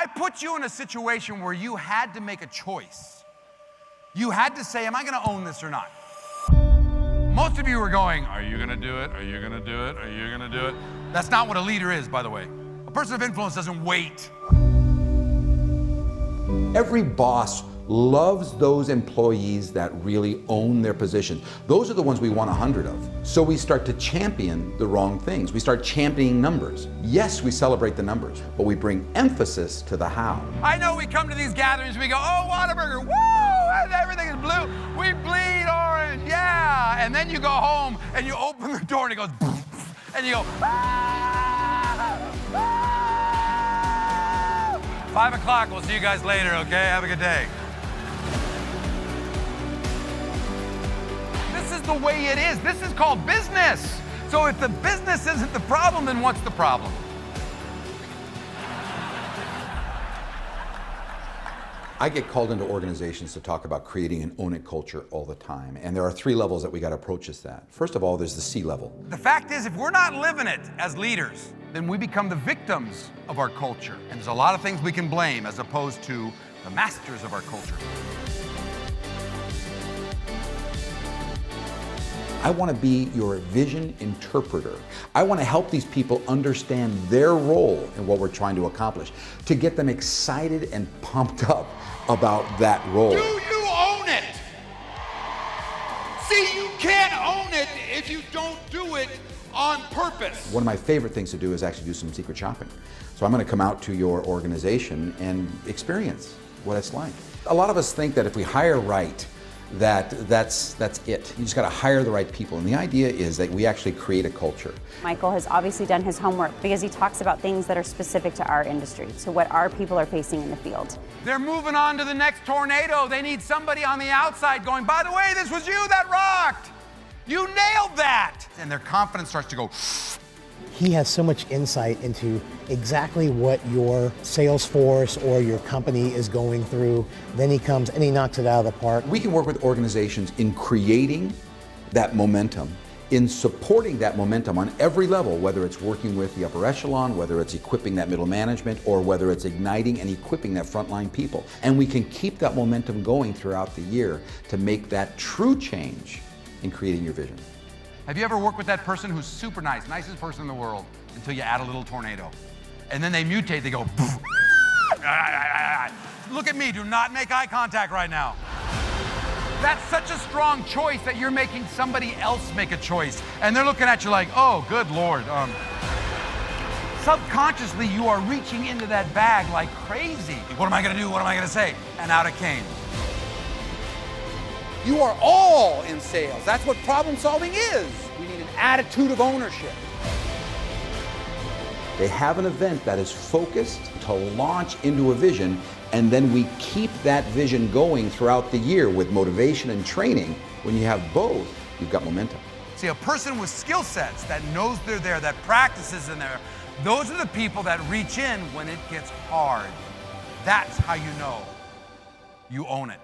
I put you in a situation where you had to make a choice. You had to say, am I going to own this or not? Most of you were going, are you going to do it? Are you going to do it? Are you going to do it? That's not what a leader is, by the way. A person of influence doesn't wait. Every boss loves those employees that really own their position. Those are the ones we want 100 of. So we start to champion the wrong things. We start championing numbers. Yes, we celebrate the numbers, but we bring emphasis to the how. I know we come to these gatherings, we go, oh, Whataburger, woo, and everything is blue. We bleed orange, yeah. And then you go home and you open the door and it goes, and you go, ah, ah. 5 o'clock, we'll see you guys later, okay? Have a good day. This is the way it is. This is called business. So if the business isn't the problem, then what's the problem? I get called into organizations to talk about creating an own it culture all the time. And there are 3 levels that we got to approach this at. First of all, there's the C level. The fact is, if we're not living it as leaders, then we become the victims of our culture. And there's a lot of things we can blame as opposed to the masters of our culture. I want to be your vision interpreter. I want to help these people understand their role in what we're trying to accomplish, to get them excited and pumped up about that role. Do you own it? See, you can't own it if you don't do it on purpose. One of my favorite things to do is actually do some secret shopping. So I'm going to come out to your organization and experience what it's like. A lot of us think that if we hire right, that's it. You just got to hire the right people. And the idea is that we actually create a culture. Michael has obviously done his homework because he talks about things that are specific to our industry, so what our people are facing in the field. They're moving on to the next tornado. They need somebody on the outside going, by the way, this was you that rocked. You nailed that. And their confidence starts to go. He has so much insight into exactly what your sales force or your company is going through. Then he comes and he knocks it out of the park. We can work with organizations in creating that momentum, in supporting that momentum on every level, whether it's working with the upper echelon, whether it's equipping that middle management, or whether it's igniting and equipping that frontline people. And we can keep that momentum going throughout the year to make that true change in creating your vision. Have you ever worked with that person who's super nice, nicest person in the world, until you add a little tornado? And then they mutate, they go, look at me, do not make eye contact right now. That's such a strong choice that you're making somebody else make a choice. And they're looking at you like, oh, good Lord. Subconsciously, you are reaching into that bag like crazy. What am I gonna do? What am I gonna say? And out it came. You are all in sales. That's what problem solving is. We need an attitude of ownership. They have an event that is focused to launch into a vision, and then we keep that vision going throughout the year with motivation and training. When you have both, you've got momentum. See, a person with skill sets that knows they're there, that practices in there, those are the people that reach in when it gets hard. That's how you know you own it.